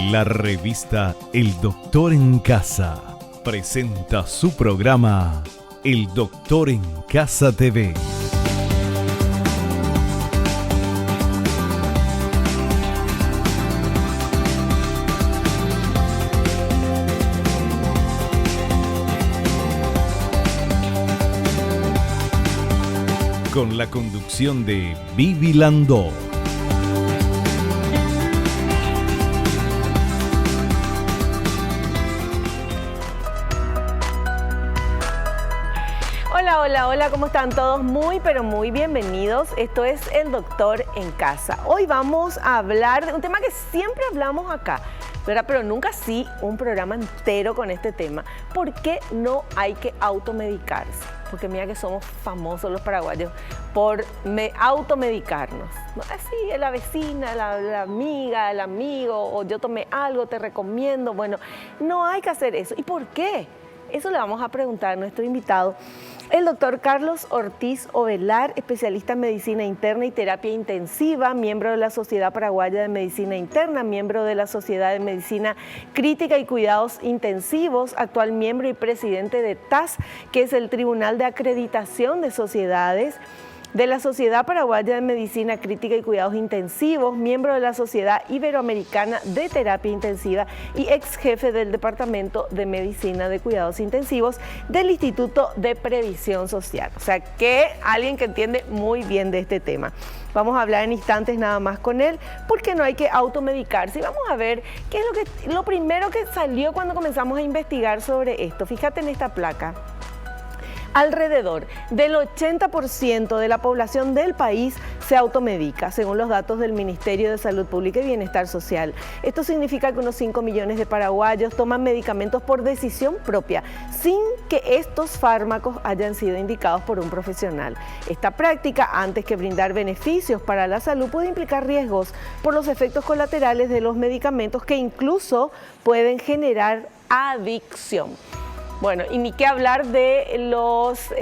La revista El Doctor en Casa presenta su programa El Doctor en Casa TV. Con la conducción de Vivi Landó. Hola, ¿cómo están todos? Muy, pero muy bienvenidos. Esto es El Doctor en Casa. Hoy vamos a hablar de un tema que siempre hablamos acá, ¿verdad? Pero nunca sí un programa entero con este tema. ¿Por qué no hay que automedicarse? Porque mira que somos famosos los paraguayos por automedicarnos. ¿No? Así, la vecina, la amiga, el amigo, o yo tomé algo, te recomiendo. Bueno, no hay que hacer eso. ¿Y por qué? Eso le vamos a preguntar a nuestro invitado, el doctor Carlos Ortiz Ovelar, especialista en medicina interna y terapia intensiva, miembro de la Sociedad Paraguaya de Medicina Interna, miembro de la Sociedad de Medicina Crítica y Cuidados Intensivos, actual miembro y presidente de TAS, que es el Tribunal de Acreditación de Sociedades, de la Sociedad Paraguaya de Medicina Crítica y Cuidados Intensivos, miembro de la Sociedad Iberoamericana de Terapia Intensiva y ex jefe del Departamento de Medicina de Cuidados Intensivos del Instituto de Previsión Social. O sea, que alguien que entiende muy bien de este tema. Vamos a hablar en instantes nada más con él, porque no hay que automedicarse. Y vamos a ver qué es lo primero que salió cuando comenzamos a investigar sobre esto. Fíjate en esta placa. Alrededor del 80% de la población del país se automedica, según los datos del Ministerio de Salud Pública y Bienestar Social. Esto significa que unos 5 millones de paraguayos toman medicamentos por decisión propia, sin que estos fármacos hayan sido indicados por un profesional. Esta práctica, antes que brindar beneficios para la salud, puede implicar riesgos por los efectos colaterales de los medicamentos que incluso pueden generar adicción. Bueno, y ni qué hablar de los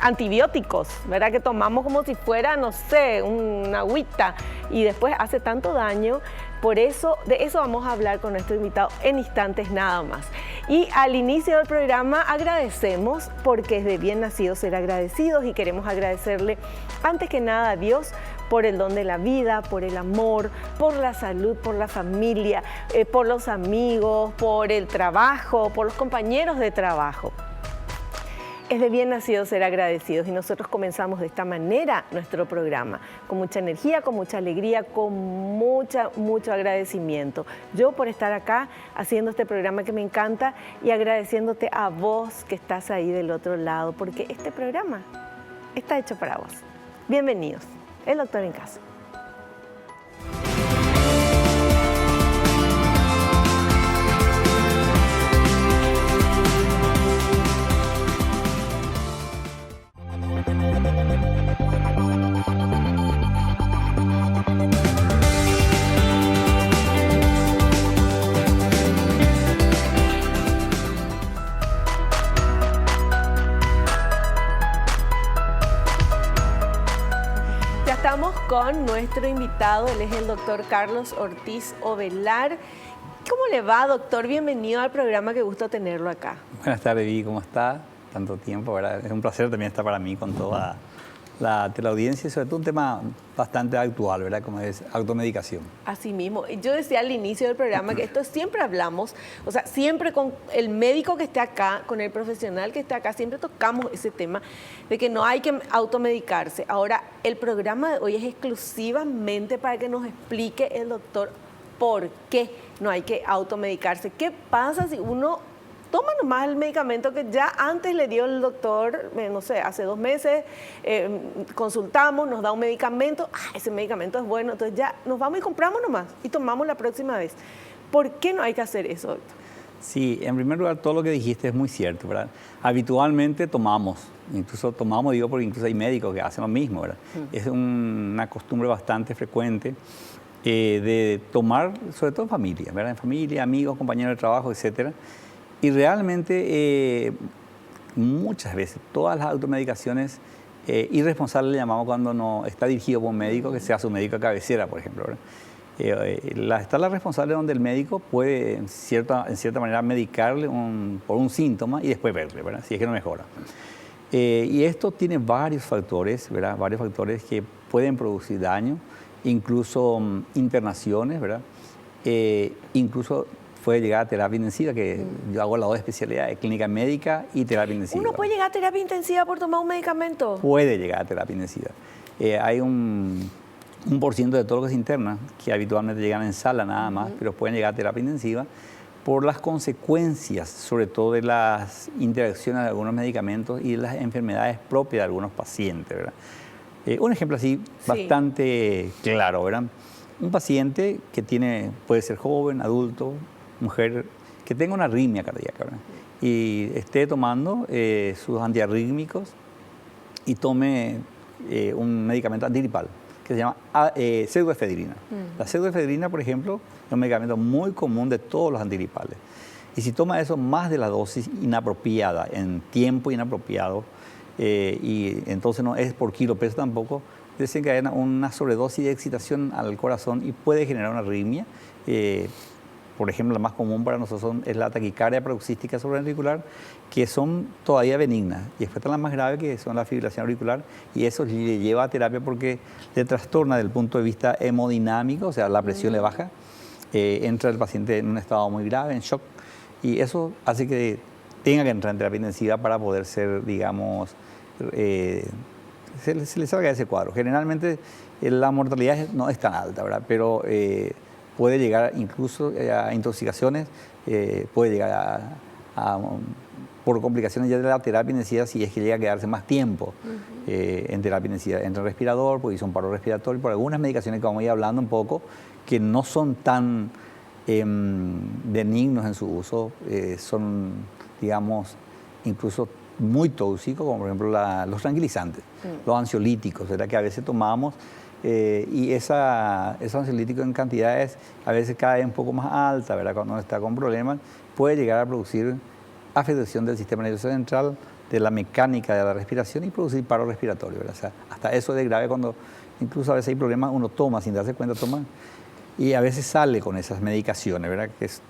antibióticos, ¿verdad? Que tomamos como si fuera, no sé, una agüita y después hace tanto daño. Por eso, de eso vamos a hablar con nuestro invitado en instantes nada más. Y al inicio del programa agradecemos, porque es de bien nacido ser agradecidos, y queremos agradecerle antes que nada a Dios por el don de la vida, por el amor, por la salud, por la familia, por los amigos, por el trabajo, por los compañeros de trabajo. Es de bien nacido ser agradecidos y nosotros comenzamos de esta manera nuestro programa, con mucha energía, con mucha alegría, con mucho agradecimiento. Yo por estar acá haciendo este programa que me encanta y agradeciéndote a vos que estás ahí del otro lado, porque este programa está hecho para vos. Bienvenidos. El Doctor en Casa. Con nuestro invitado, él es el doctor Carlos Ortiz Ovelar. ¿Cómo le va, doctor? Bienvenido al programa, qué gusto tenerlo acá. Buenas tardes, Vivi, ¿cómo está? Tanto tiempo, ¿verdad? Es un placer también estar para mí con toda la teleaudiencia y sobre todo un tema bastante actual, ¿verdad? Como es automedicación. Así mismo. Yo decía al inicio del programa que esto siempre hablamos, o sea, siempre con el médico que esté acá, con el profesional que esté acá, siempre tocamos ese tema de que no hay que automedicarse. Ahora, el programa de hoy es exclusivamente para que nos explique el doctor por qué no hay que automedicarse. ¿Qué pasa si uno toma nomás el medicamento que ya antes le dio el doctor, no sé, hace 2 meses, consultamos, nos da un medicamento, ese medicamento es bueno, entonces ya nos vamos y compramos nomás y tomamos la próxima vez? ¿Por qué no hay que hacer eso, doctor? Sí, en primer lugar, todo lo que dijiste es muy cierto, ¿verdad? Habitualmente tomamos, digo, porque incluso hay médicos que hacen lo mismo, ¿verdad? Es una costumbre bastante frecuente de tomar, sobre todo en familia, ¿verdad? En familia, amigos, compañeros de trabajo, etcétera. Y realmente muchas veces todas las automedicaciones irresponsables le llamamos cuando no está dirigido por un médico, que sea su médico de cabecera, por ejemplo, ¿verdad? Está la responsable donde el médico puede, en cierta manera, medicarle por un síntoma y después verle, ¿verdad? Si es que no mejora. Y esto tiene varios factores, ¿verdad? Varios factores que pueden producir daño, incluso internaciones, ¿verdad? Incluso puede llegar a terapia intensiva, que yo hago las dos especialidades, clínica médica y terapia intensiva. ¿Uno puede llegar a terapia intensiva por tomar un medicamento? Puede llegar a terapia intensiva. Hay un % de todo lo que se interna, que habitualmente llegan en sala nada más, pero pueden llegar a terapia intensiva por las consecuencias, sobre todo de las interacciones de algunos medicamentos y de las enfermedades propias de algunos pacientes, ¿verdad? Un ejemplo así bastante claro, ¿verdad? Un paciente que puede ser joven, adulto, mujer, que tenga una arritmia cardíaca, ¿verdad? Y esté tomando sus antiarrítmicos y tome un medicamento antigripal que se llama pseudoefedrina. La pseudoefedrina, por ejemplo, es un medicamento muy común de todos los antigripales. Y si toma eso más de la dosis inapropiada, en tiempo inapropiado, y entonces no es por kilo peso tampoco, desencadena una sobredosis de excitación al corazón y puede generar una arritmia. Por ejemplo, la más común para nosotros es la taquicardia paroxística supraventricular, que son todavía benignas. Y después están las más graves, que son la fibrilación auricular, y eso le lleva a terapia porque le trastorna desde el punto de vista hemodinámico, o sea, la presión le baja, entra el paciente en un estado muy grave, en shock, y eso hace que tenga que entrar en terapia intensiva para poder ser, digamos, se le salga de ese cuadro. Generalmente la mortalidad no es tan alta, ¿verdad? Pero puede llegar incluso a intoxicaciones, puede llegar por complicaciones ya de la terapia intensiva, si es que llega a quedarse más tiempo en terapia intensiva. Entra el respirador, porque hizo un paro respiratorio, por algunas medicaciones que vamos a ir hablando un poco, que no son tan benignos en su uso, son, digamos, incluso muy tóxicos, como por ejemplo los tranquilizantes, los ansiolíticos, ¿verdad? Que a veces tomamos. Y esos ansiolíticos en cantidades a veces cada vez un poco más alta, ¿verdad? Cuando uno está con problemas, puede llegar a producir afectación del sistema nervioso central, de la mecánica de la respiración y producir paro respiratorio, ¿verdad? O sea, hasta eso es grave cuando incluso a veces hay problemas, uno toma sin darse cuenta, toma, y a veces sale con esas medicaciones, ¿verdad? Que es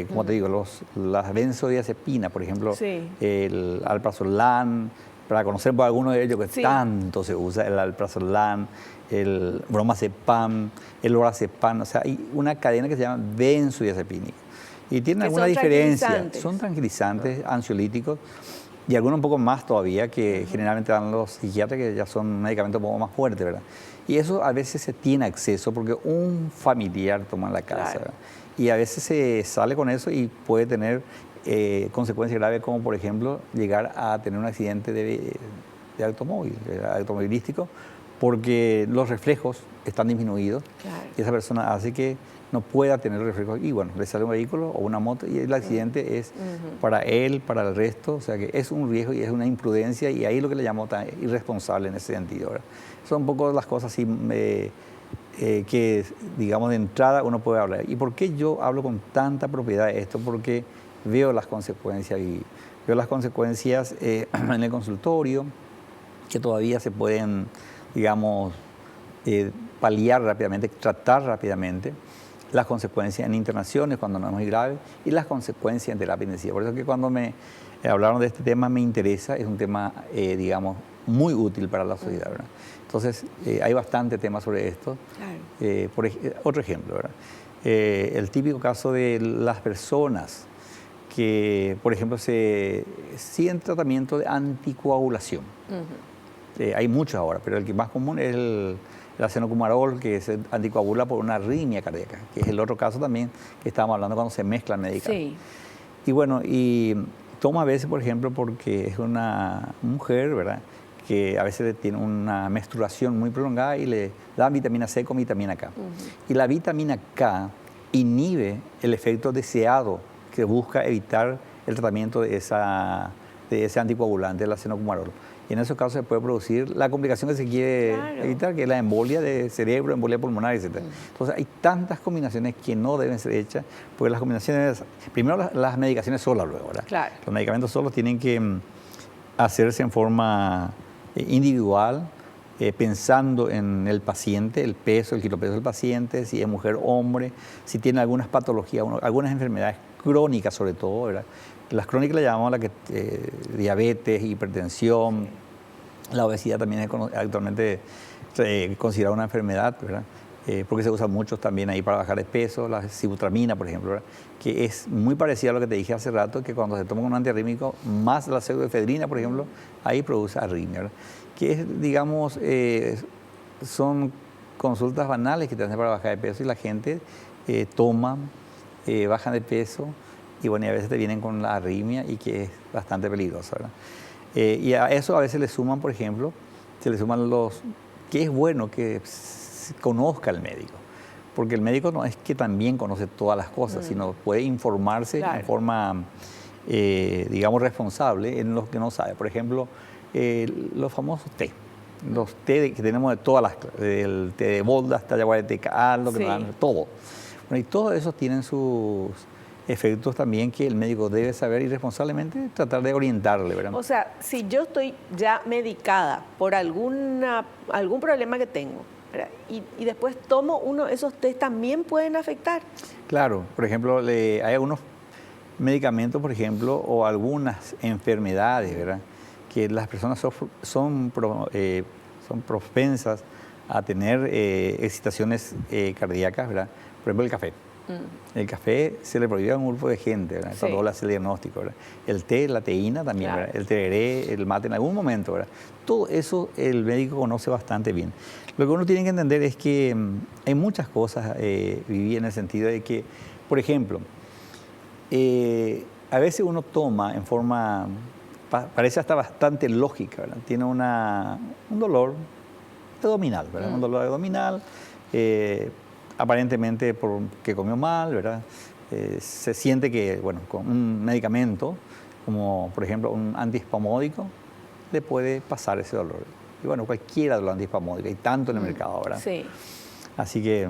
como te digo, las benzodiazepinas, por ejemplo, el alprazolam, para conocer por alguno de ellos que tanto se usa, el alprazolam, el bromazepam, el lorazepam, o sea, hay una cadena que se llama benzodiazepínica. Y tienen alguna diferencia. Son tranquilizantes, ansiolíticos, y algunos un poco más todavía, que generalmente dan los psiquiatras, que ya son medicamentos un poco más fuertes, ¿verdad? Y eso a veces se tiene acceso porque un familiar toma en la casa, ¿verdad? Y a veces se sale con eso y puede tener consecuencias graves, como por ejemplo llegar a tener un accidente de automovilístico, porque los reflejos están disminuidos y esa persona hace que no pueda tener reflejos y bueno, le sale un vehículo o una moto y el accidente es para él, para el resto, o sea que es un riesgo y es una imprudencia, y ahí es lo que le llamo tan irresponsable en ese sentido, ¿verdad? Son un poco las cosas así que, digamos, de entrada uno puede hablar. ¿Y por qué yo hablo con tanta propiedad de esto? Porque veo las consecuencias en el consultorio, que todavía se pueden, digamos, paliar rápidamente, tratar rápidamente, las consecuencias en internaciones cuando no es muy grave y las consecuencias en terapia intensiva. Por eso que cuando me hablaron de este tema me interesa, es un tema, digamos, muy útil para la sociedad, ¿verdad? Entonces, hay bastante tema sobre esto. Otro ejemplo, ¿verdad? El típico caso de las personas que, por ejemplo, siguen tratamiento de anticoagulación. Hay muchos ahora, pero el que más común es el acenocumarol, que se anticoagula por una arritmia cardíaca, que es el otro caso también que estábamos hablando cuando se mezclan medicamentos. Y bueno, y toma a veces, por ejemplo, porque es una mujer, ¿verdad?, que a veces tiene una menstruación muy prolongada y le dan vitamina C con vitamina K. Y la vitamina K inhibe el efecto deseado que busca evitar el tratamiento de ese anticoagulante, el acenocumarol. Y en esos casos se puede producir la complicación que se quiere evitar, que es la embolia de cerebro, embolia pulmonar, etc. Entonces hay tantas combinaciones que no deben ser hechas, porque las combinaciones, primero las medicaciones solas luego, ¿verdad? Los medicamentos solos tienen que hacerse en forma individual, pensando en el paciente, el peso, el kilopeso del paciente, si es mujer o hombre, si tiene algunas patologías, algunas enfermedades crónicas sobre todo, ¿verdad? Las crónicas le llamamos diabetes, hipertensión, la obesidad también es actualmente considerada una enfermedad, ¿verdad? Porque se usa mucho también ahí para bajar de peso, la sibutramina, por ejemplo, ¿verdad? Que es muy parecido a lo que te dije hace rato, que cuando se toma un antiarrítmico, más la pseudoefedrina, por ejemplo, ahí produce arritmia, ¿verdad? Que es, digamos, son consultas banales que te hacen para bajar de peso y la gente toma, bajan de peso y bueno, y a veces te vienen con la arritmia y que es bastante peligroso, ¿verdad? Y a eso a veces le suman, por ejemplo, se le suman que es bueno que conozca al médico, porque el médico no es que también conoce todas las cosas, sino puede informarse en forma, digamos, responsable en lo que no sabe. Por ejemplo, los famosos té, los té que tenemos de todas las clases, el té de bolda hasta ayahuasca, lo que nos dan, todo. Bueno, y todos esos tienen sus efectos también que el médico debe saber y responsablemente tratar de orientarle, ¿verdad? O sea, si yo estoy ya medicada por algún problema que tengo, ¿verdad? Y después tomo uno de esos test, ¿también pueden afectar? Claro, por ejemplo, hay algunos medicamentos, por ejemplo, o algunas enfermedades, ¿verdad? Que las personas son propensas a tener excitaciones cardíacas, ¿verdad? Por ejemplo, el café. El café se le prohíbe a un grupo de gente, ¿verdad? Cuando hace el diagnóstico, ¿verdad? El té, la teína también, ¿verdad? El tereré, el mate en algún momento, ¿verdad? Todo eso el médico conoce bastante bien. Lo que uno tiene que entender es que hay muchas cosas, Vivi, en el sentido de que, por ejemplo, a veces uno toma en forma, parece hasta bastante lógica, ¿verdad? Tiene un dolor abdominal, ¿verdad? Un dolor abdominal, aparentemente porque comió mal, ¿verdad? Se siente que, bueno, con un medicamento, como por ejemplo un antiespasmódico, le puede pasar ese dolor. Y bueno, cualquiera de los antiespasmódicos, hay tanto en el mercado, ¿verdad? Sí. Así que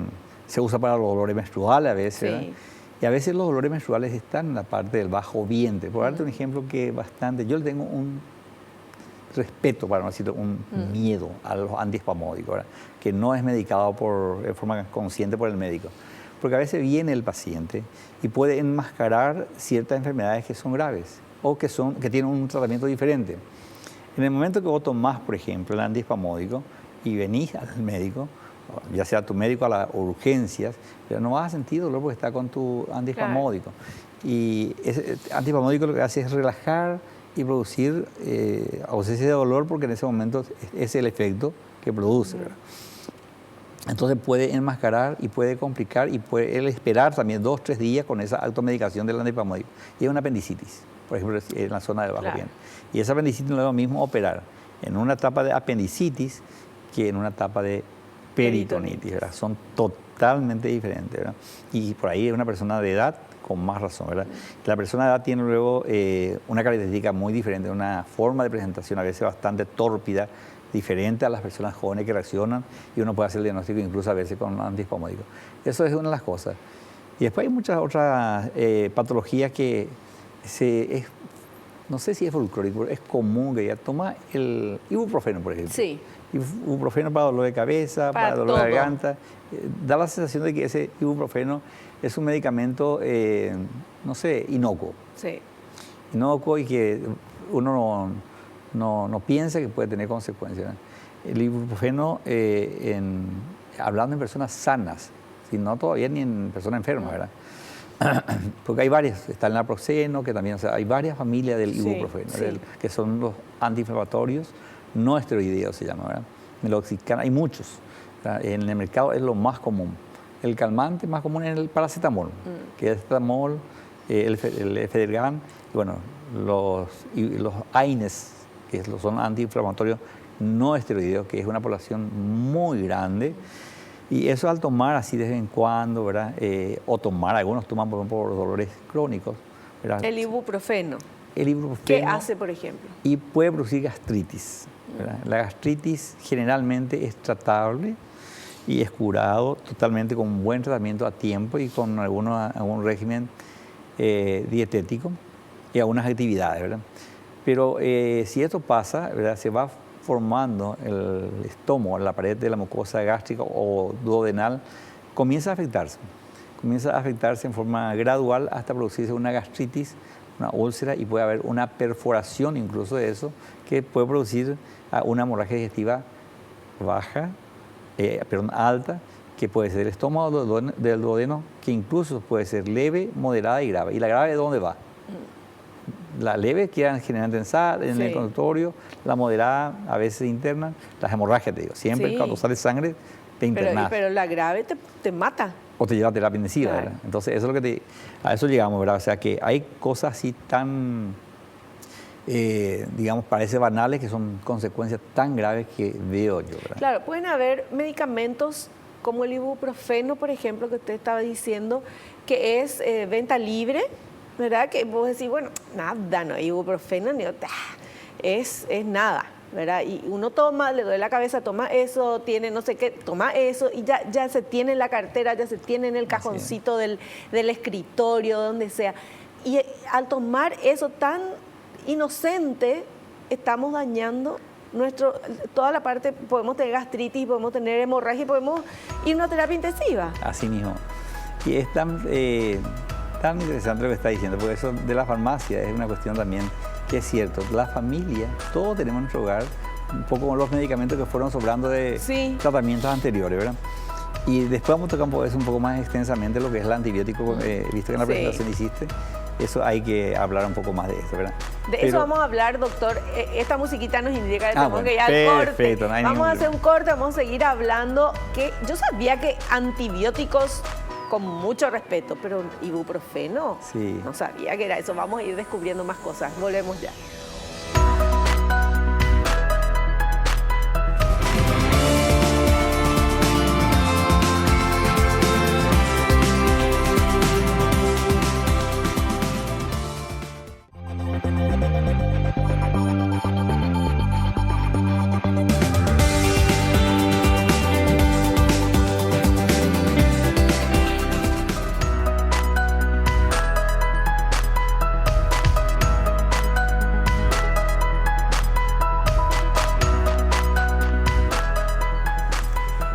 se usa para los dolores menstruales a veces, ¿verdad? Y a veces los dolores menstruales están en la parte del bajo vientre. Por darte un ejemplo que bastante, yo le tengo un respeto, para no decirlo, un miedo a los antiespasmódicos, ¿verdad? Que no es medicado de forma consciente por el médico. Porque a veces viene el paciente y puede enmascarar ciertas enfermedades que son graves o que tienen un tratamiento diferente. En el momento que vos tomás, por ejemplo, el antiespasmódico y venís al médico, ya sea tu médico a las urgencias, pero no vas a sentir dolor porque está con tu antiespasmódico. Y ese antiespasmódico lo que hace es relajar y producir ausencia de dolor, porque en ese momento es el efecto que produce, ¿verdad? Entonces puede enmascarar y puede complicar y puede él esperar también 2 o 3 días con esa automedicación del antiespasmódico. Y es una apendicitis, por ejemplo, en la zona del bajo vientre. Y esa apendicitis no es lo mismo operar en una etapa de apendicitis que en una etapa de peritonitis, ¿verdad? Son totalmente diferentes, ¿verdad? Y por ahí es una persona de edad con más razón, ¿verdad? La persona de edad tiene luego una característica muy diferente, una forma de presentación a veces bastante tórpida, diferente a las personas jóvenes que reaccionan, y uno puede hacer el diagnóstico incluso a veces con un antiespasmódico. Eso es una de las cosas. Y después hay muchas otras patologías que no sé si es folclórico, pero es común que ya toma el ibuprofeno, por ejemplo. Sí. Ibuprofeno para dolor de cabeza, para dolor de garganta. Da la sensación de que ese ibuprofeno es un medicamento, no sé, inocuo. Sí. Inocuo y que uno no piensa que puede tener consecuencias. El ibuprofeno, hablando en personas sanas, no todavía ni en personas enfermas, ¿verdad? Porque hay varias, está el naproxeno, que también, o sea, hay varias familias del ibuprofeno, que son los antiinflamatorios no esteroideos, se llama, ¿verdad? Meloxicam, hay muchos, ¿verdad? En el mercado es lo más común. El calmante más común es el paracetamol, que es el paracetamol, el efedrán, y bueno, los AINES, que son antiinflamatorios no esteroideos, que es una población muy grande. Y eso al tomar así de vez en cuando, ¿verdad? O tomar, algunos toman por dolores crónicos, ¿verdad? El ibuprofeno. El ibuprofeno. ¿Qué hace, por ejemplo? Y puede producir gastritis, ¿verdad? La gastritis generalmente es tratable y es curado totalmente con un buen tratamiento a tiempo y con algún régimen dietético y algunas actividades, ¿verdad? Pero si esto pasa, ¿verdad? formando el estómago, la pared de la mucosa gástrica o duodenal, comienza a afectarse. Comienza a afectarse en forma gradual hasta producirse una gastritis, una úlcera, y puede haber una perforación incluso de eso, que puede producir una hemorragia digestiva alta, que puede ser del estómago, del duodeno, que incluso puede ser leve, moderada y grave. ¿Y la grave de dónde va? La leve queda generalmente en el conductorio, la moderada a veces interna, las hemorragias, te digo. Siempre cuando sale sangre te internas. Pero la grave te mata. O te lleva a terapia intensiva, ¿verdad? Entonces, eso es lo que a eso llegamos, ¿verdad? O sea, que hay cosas así tan, digamos, parece banales, que son consecuencias tan graves que veo yo, ¿verdad? Claro, pueden haber medicamentos como el ibuprofeno, por ejemplo, que usted estaba diciendo, que es venta libre, ¿verdad? Que vos decís, bueno, nada, no hay ibuprofeno, ni es nada, ¿verdad? Y uno toma, le duele la cabeza, toma eso, tiene no sé qué, toma eso, y ya se tiene en la cartera, ya se tiene en el cajoncito del escritorio, donde sea. Y al tomar eso tan inocente, estamos dañando toda la parte, podemos tener gastritis, podemos tener hemorragia, podemos irnos a terapia intensiva. Así mismo. Y es tan interesante lo que está diciendo, porque eso de la farmacia es una cuestión también que es cierto. La familia, todos tenemos en nuestro hogar un poco con los medicamentos que fueron sobrando de tratamientos anteriores, ¿verdad? Y después vamos a tocar un poco más extensamente lo que es el antibiótico, visto que en la presentación hiciste. Eso hay que hablar un poco más de eso, ¿verdad? Eso vamos a hablar, doctor. Esta musiquita nos indica que tenemos que ir al perfecto, corte. Vamos a hacer un corte, vamos a seguir hablando. Que yo sabía que antibióticos, con mucho respeto, pero ibuprofeno, no sabía que era eso. Vamos a ir descubriendo más cosas. Volvemos ya.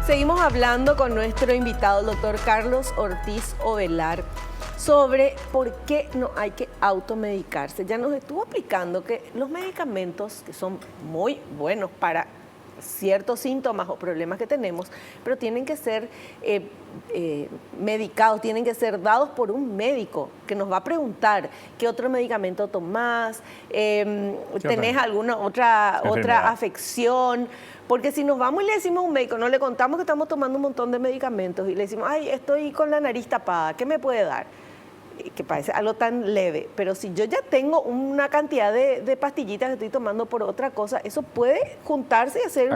Seguimos hablando con nuestro invitado, el doctor Carlos Ortiz Ovelar, sobre por qué no hay que automedicarse. Ya nos estuvo explicando que los medicamentos, que son muy buenos para ciertos síntomas o problemas que tenemos, pero tienen que ser medicados, tienen que ser dados por un médico que nos va a preguntar qué otro medicamento tomás, tenés alguna otra afección. Porque si nos vamos y le decimos a un médico, no le contamos que estamos tomando un montón de medicamentos y le decimos, ay, estoy con la nariz tapada, ¿qué me puede dar? Que parece algo tan leve, pero si yo ya tengo una cantidad de pastillitas que estoy tomando por otra cosa, eso puede juntarse y hacer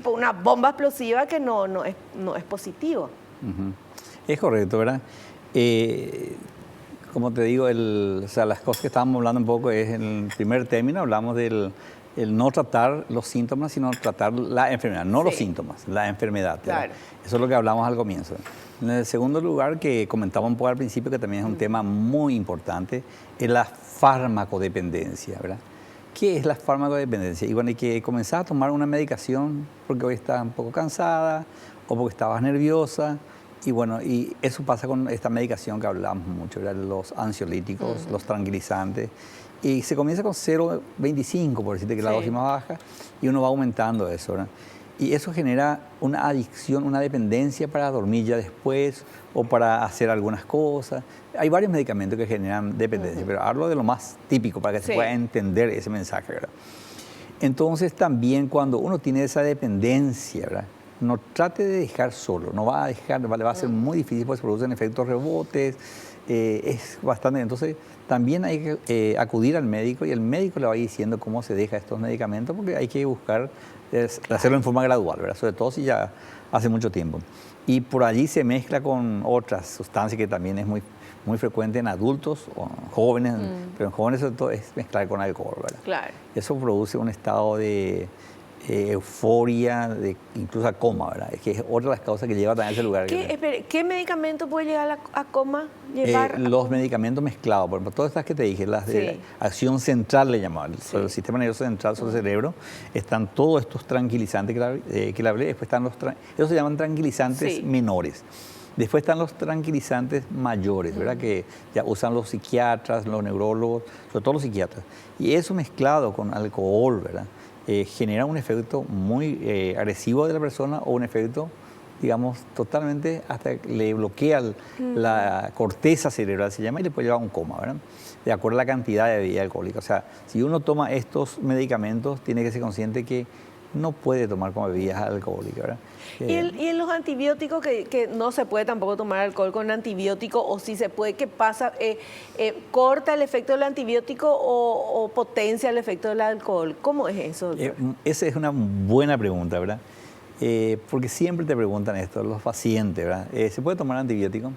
una bomba explosiva que no es positivo. Es correcto, ¿verdad? Como te digo, las cosas que estábamos hablando un poco es, en el primer término hablamos del no tratar los síntomas, sino tratar la enfermedad, no los síntomas, la enfermedad. Claro. Eso es lo que hablamos al comienzo. En el segundo lugar, que comentaba un poco al principio, que también es un tema muy importante, es la farmacodependencia, ¿verdad? ¿Qué es la farmacodependencia? Y bueno, hay que comenzar a tomar una medicación porque hoy estás un poco cansada o porque estabas nerviosa. Y bueno, y eso pasa con esta medicación que hablamos mucho, ¿verdad? Los ansiolíticos, los tranquilizantes. Y se comienza con 0,25, por decirte que es la dosis más baja, y uno va aumentando eso, ¿verdad? Y eso genera una adicción, una dependencia para dormir ya después o para hacer algunas cosas. Hay varios medicamentos que generan dependencia, pero hablo de lo más típico para que se pueda entender ese mensaje, ¿verdad? Entonces también cuando uno tiene esa dependencia, ¿verdad? No trate de dejar solo, no va a dejar, le va a ser muy difícil, pues se producen efectos rebotes, es bastante. Entonces también hay que acudir al médico y el médico le va diciendo cómo se deja estos medicamentos, porque hay que buscar hacerlo en forma gradual, ¿verdad? Sobre todo si ya hace mucho tiempo. Y por allí se mezcla con otras sustancias que también es muy frecuente en adultos o jóvenes, pero en jóvenes sobre todo es mezclar con alcohol, ¿verdad? Claro. Eso produce un estado de euforia, incluso a coma, ¿verdad? Es que es otra de las causas que lleva también a ese lugar. ¿Qué medicamento puede llegar a coma? Llevar los medicamentos mezclados, por ejemplo, todas estas que te dije, las de acción central le llamaban, sobre el sistema nervioso central, sobre el cerebro, están todos estos tranquilizantes que le hablé, después están esos se llaman tranquilizantes menores. Después están los tranquilizantes mayores, ¿verdad? Que ya usan los psiquiatras, los neurólogos, sobre todo los psiquiatras. Y eso mezclado con alcohol, ¿verdad? Genera un efecto muy agresivo de la persona o un efecto, digamos, totalmente, hasta le bloquea la corteza cerebral, se llama, y le puede llevar a un coma, ¿verdad? De acuerdo a la cantidad de bebida alcohólica. O sea, si uno toma estos medicamentos, tiene que ser consciente que no puede tomar como bebidas alcohólicas, ¿verdad? ¿Y en los antibióticos, que no se puede tampoco tomar alcohol con antibiótico, o si se puede, qué pasa? ¿Corta el efecto del antibiótico o potencia el efecto del alcohol? ¿Cómo es eso, doctor? Esa es una buena pregunta, ¿verdad? Porque siempre te preguntan esto, los pacientes, ¿verdad? ¿Se puede tomar antibiótico?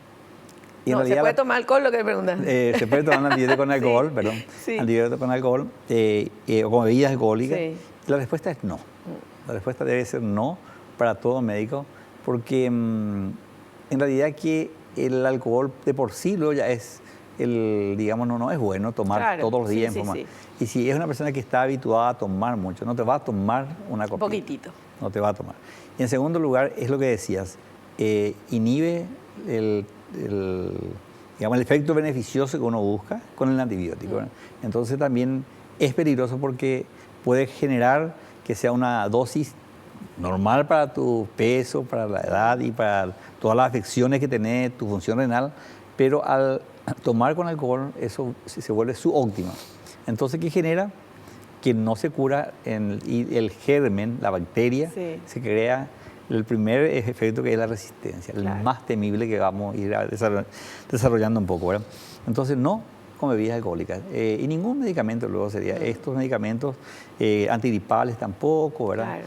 Y no, ¿se puede tomar alcohol, lo que le preguntan? Se puede tomar un antibiótico con alcohol, perdón. Sí. Antibiótico con alcohol, o con bebidas alcohólicas. Sí. La respuesta es no. La respuesta debe ser no para todo médico, porque en realidad que el alcohol de por sí luego ya es, digamos, no es bueno tomar todos los días. Y si es una persona que está habituada a tomar mucho, no te va a tomar una copita. Un poquitito. No te va a tomar. Y en segundo lugar, es lo que decías, inhibe digamos, el efecto beneficioso que uno busca con el antibiótico. Entonces también es peligroso porque puede generar que sea una dosis normal para tu peso, para la edad y para todas las afecciones que tenés, tu función renal, pero al tomar con alcohol eso se vuelve subóptima. Entonces, ¿qué genera? Que no se cura y el germen, la bacteria, se crea el primer efecto, que es la resistencia, el más temible que vamos a ir desarrollando un poco, ¿verdad? Entonces, no con bebidas alcohólicas. Y ningún medicamento luego sería. Estos medicamentos antigripales tampoco, ¿verdad? Claro.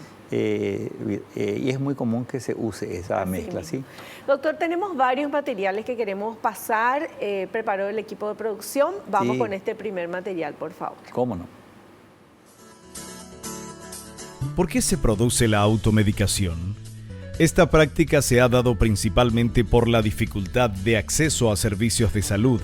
Y es muy común que se use esa mezcla, ¿sí? Doctor, tenemos varios materiales que queremos pasar. Preparó el equipo de producción. Vamos con este primer material, por favor. ¿Cómo no? ¿Por qué se produce la automedicación? Esta práctica se ha dado principalmente por la dificultad de acceso a servicios de salud,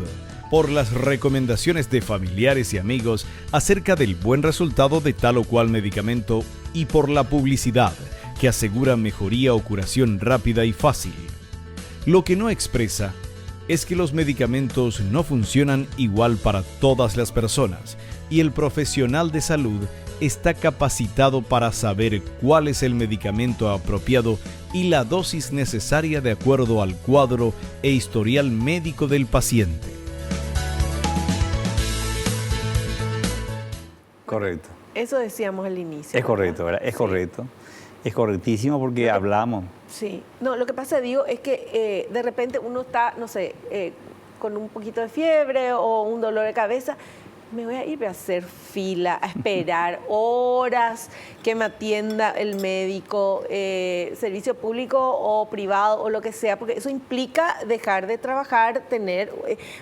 por las recomendaciones de familiares y amigos acerca del buen resultado de tal o cual medicamento y por la publicidad que asegura mejoría o curación rápida y fácil. Lo que no expresa es que los medicamentos no funcionan igual para todas las personas y el profesional de salud está capacitado para saber cuál es el medicamento apropiado y la dosis necesaria de acuerdo al cuadro e historial médico del paciente. Correcto. Eso decíamos al inicio. Es correcto, ¿verdad? Es correcto. Es correctísimo porque hablamos. Sí. No, lo que pasa, digo, es que de repente uno está, no sé, con un poquito de fiebre o un dolor de cabeza. Me voy a ir a hacer fila, a esperar horas que me atienda el médico, servicio público o privado o lo que sea, porque eso implica dejar de trabajar, tener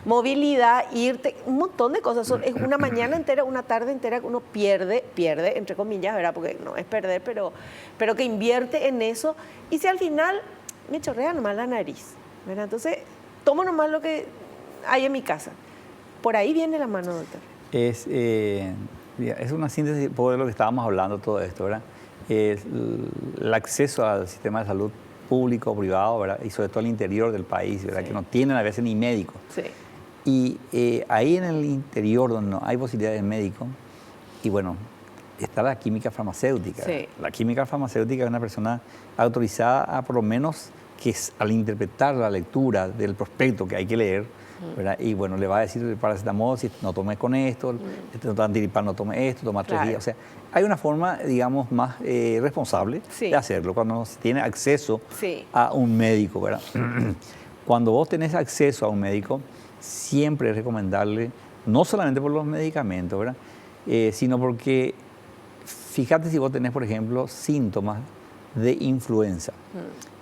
movilidad, irte, un montón de cosas. Es una mañana entera, una tarde entera que uno pierde, entre comillas, ¿verdad? Porque no es perder, pero que invierte en eso. Y si al final me chorrea nomás la nariz, ¿verdad? Entonces, tomo nomás lo que hay en mi casa. Por ahí viene la mano, doctor. Es una síntesis de lo que estábamos hablando, todo esto, ¿verdad? Es el acceso al sistema de salud público o privado, ¿verdad? Y sobre todo al interior del país, ¿verdad? Que no tienen a veces ni médicos. Sí. Y ahí en el interior donde no hay posibilidad de médico, y bueno, está la química farmacéutica. Sí. La química farmacéutica es una persona autorizada a, por lo menos, que al interpretar la lectura del prospecto que hay que leer, ¿verdad? Y bueno, le va a decir el paracetamol, si no tomes con esto, antigripal no tome esto, toma 3 días. O sea, hay una forma, digamos, más responsable de hacerlo cuando se tiene acceso a un médico, ¿verdad? Cuando vos tenés acceso a un médico, siempre es recomendable, no solamente por los medicamentos, ¿verdad? Sino porque, fíjate si vos tenés, por ejemplo, síntomas de influenza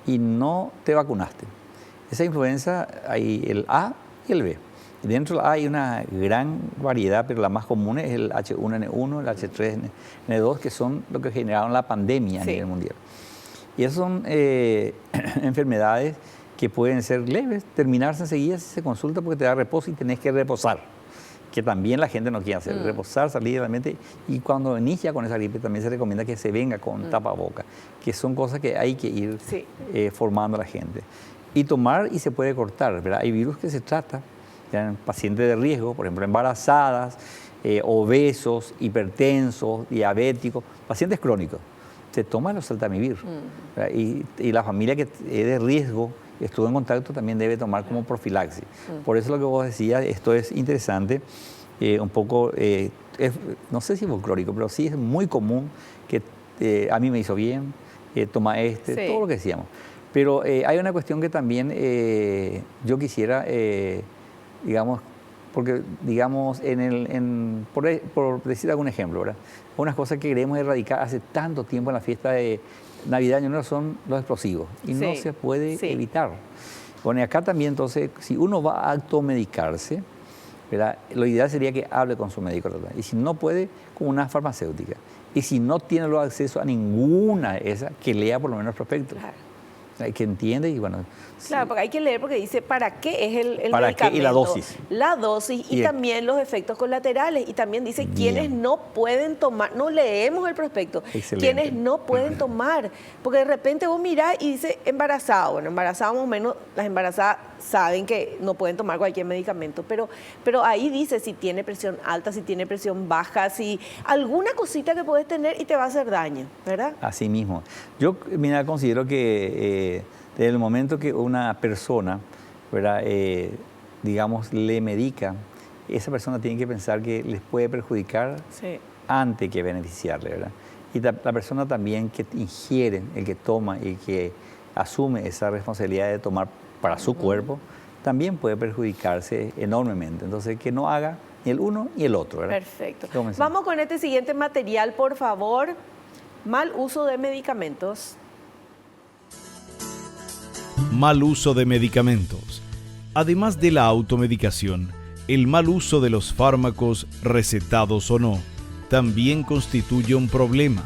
y no te vacunaste. Esa influenza, hay el A y el B. Y dentro hay una gran variedad, pero la más común es el H1N1, el H3N2, que son lo que generaron la pandemia a nivel mundial. Y esas son enfermedades que pueden ser leves, terminarse enseguida si se consulta porque te da reposo y tenés que reposar, que también la gente no quiere hacer, reposar, salir de la mente. Y cuando venís ya con esa gripe también se recomienda que se venga con tapaboca, que son cosas que hay que ir formando a la gente. Y tomar y se puede cortar, ¿verdad? Hay virus que se trata en pacientes de riesgo, por ejemplo, embarazadas, obesos, hipertensos, diabéticos, pacientes crónicos. Se toma el oseltamivir. Y la familia que es de riesgo, estuvo en contacto, también debe tomar como profilaxis. Por eso lo que vos decías, esto es interesante, un poco, no sé si folclórico, pero sí es muy común que a mí me hizo bien, toma todo lo que decíamos. Pero hay una cuestión que también yo quisiera, digamos, porque, digamos, por decir algún ejemplo, ¿verdad? Unas cosas que queremos erradicar hace tanto tiempo en la fiesta de Navidad y Año Nuevo son los explosivos y no se puede evitar. Bueno, y acá también, entonces, si uno va a automedicarse, ¿verdad? Lo ideal sería que hable con su médico, ¿verdad? Y si no puede, con una farmacéutica. Y si no tiene los acceso a ninguna de esas, que lea por lo menos el prospecto. Que entiende y bueno. Claro, porque hay que leer porque dice para qué es el ¿para medicamento. Qué? Y la dosis. La dosis y también los efectos colaterales. Y también dice quienes no pueden tomar, no leemos el prospecto, quienes no pueden tomar. Porque de repente vos mirás y dice embarazada. Bueno, embarazada más o menos, las embarazadas saben que no pueden tomar cualquier medicamento, pero ahí dice si tiene presión alta, si tiene presión baja, si alguna cosita que puedes tener y te va a hacer daño, ¿verdad? Así mismo. Yo, mira, considero que desde el momento que una persona, ¿verdad? Digamos, le medica, esa persona tiene que pensar que les puede perjudicar antes que beneficiarle, ¿verdad? Y la persona también que ingiere, el que toma y que asume esa responsabilidad de tomar para su cuerpo, también puede perjudicarse enormemente. Entonces, que no haga ni el uno ni el otro, ¿verdad? Perfecto. Vamos con este siguiente material, por favor. Mal uso de medicamentos. Mal uso de medicamentos. Además de la automedicación, el mal uso de los fármacos, recetados o no, también constituye un problema.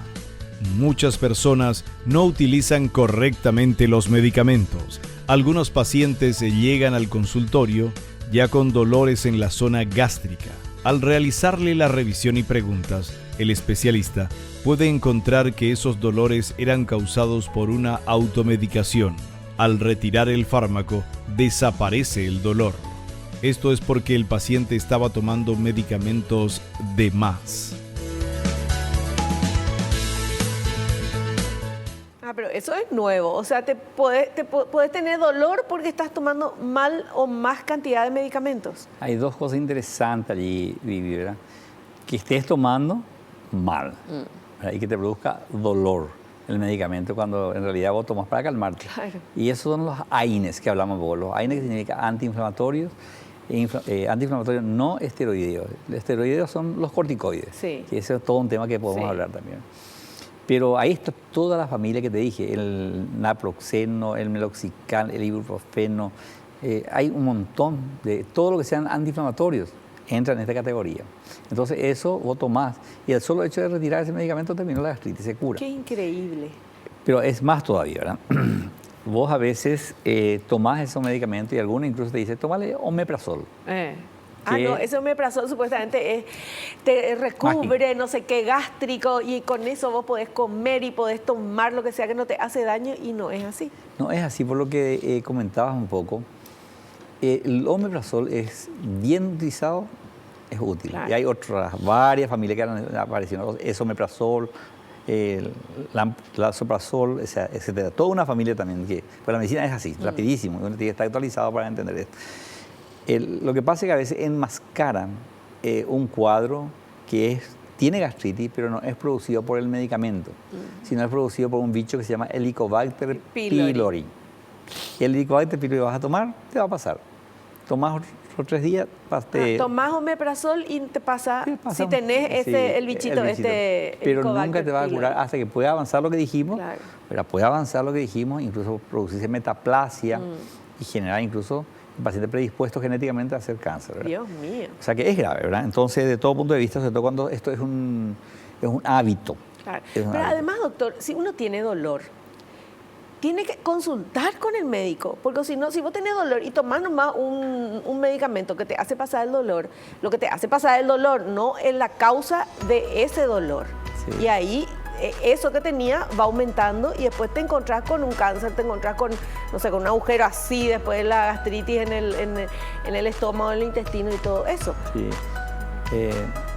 Muchas personas no utilizan correctamente los medicamentos. Algunos pacientes llegan al consultorio ya con dolores en la zona gástrica. Al realizarle la revisión y preguntas, el especialista puede encontrar que esos dolores eran causados por una automedicación. Al retirar el fármaco, desaparece el dolor. Esto es porque el paciente estaba tomando medicamentos de más. Pero eso es nuevo, o sea, puedes tener dolor porque estás tomando mal o más cantidad de medicamentos. Hay dos cosas interesantes allí, Vivi, ¿verdad? Que estés tomando mal y que te produzca dolor el medicamento cuando en realidad vos tomas para calmarte. Claro. Y esos son los AINES que hablamos vos, los AINES que significan antiinflamatorios, antiinflamatorios no esteroideos. Los esteroideos son los corticoides, que ese es todo un tema que podemos hablar también. Pero ahí está toda la familia que te dije, el naproxeno, el meloxicam, el ibuprofeno, hay un montón de todo lo que sean antiinflamatorios entra en esta categoría. Entonces eso vos tomás y el solo hecho de retirar ese medicamento terminó la gastritis, se cura. ¡Qué increíble! Pero es más todavía, ¿verdad? Vos a veces tomás esos medicamentos y algunos incluso te dicen, tómale omeprazol. No, ese omeprazol supuestamente te recubre no sé qué gástrico y con eso vos podés comer y podés tomar lo que sea que no te hace daño y no es así. No es así, por lo que comentabas un poco. El omeprazol es bien utilizado, es útil. Claro. Y hay varias familias que han aparecido, esomeprazol, lansoprazol, etcétera. Toda una familia también, pues la medicina es así, rapidísimo, uno tiene que estar actualizado para entender esto. Lo que pasa es que a veces enmascaran un cuadro que tiene gastritis, pero no es producido por el medicamento, sino es producido por un bicho que se llama Helicobacter pylori. Y el Helicobacter pylori vas a tomar, te va a pasar. Tomás otros 3 días. Tomás omeprazol y te pasa si tenés el bichito. Pero nunca te va a curar hasta que pueda avanzar lo que dijimos. Claro. Pero puede avanzar lo que dijimos, incluso producirse metaplasia y generar incluso un paciente predispuesto genéticamente a hacer cáncer, ¿verdad? Dios mío. O sea que es grave, ¿verdad? Entonces, de todo punto de vista, sobre todo cuando esto es un hábito. Claro. Es un Pero hábito. además, doctor, si uno tiene dolor, tiene que consultar con el médico, porque si no, si vos tenés dolor y tomás nomás un medicamento que te hace pasar el dolor, lo que te hace pasar el dolor no es la causa de ese dolor. Sí. Y ahí eso que tenía va aumentando y después te encontrás con un cáncer, te encontrás con, no sé, con un agujero así, después la gastritis en el estómago, en el intestino y todo eso. Sí.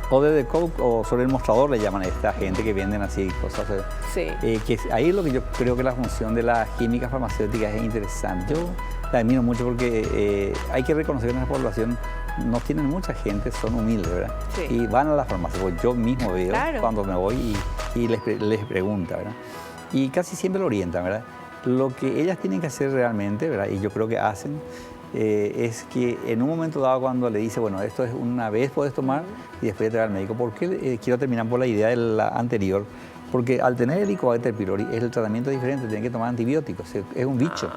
O de Coke o sobre el mostrador le llaman a esta gente que venden así cosas. Sí. Que ahí es lo que yo creo que la función de la química farmacéutica es interesante. Yo la admiro mucho porque hay que reconocer que en la población no tienen mucha gente, son humildes, ¿verdad? Sí. Y van a la farmacia. Pues yo mismo veo Claro. cuando me voy y les pregunta, ¿verdad? Y casi siempre lo orientan, ¿verdad? Lo que ellas tienen que hacer realmente, ¿verdad? Y yo creo que hacen, es que en un momento dado cuando le dice, bueno, esto es una vez puedes tomar y después te va al médico. ¿Por qué quiero terminar por la idea de la anterior? Porque al tener Helicobacter pylori el tratamiento es diferente, tienen que tomar antibióticos, es un bicho.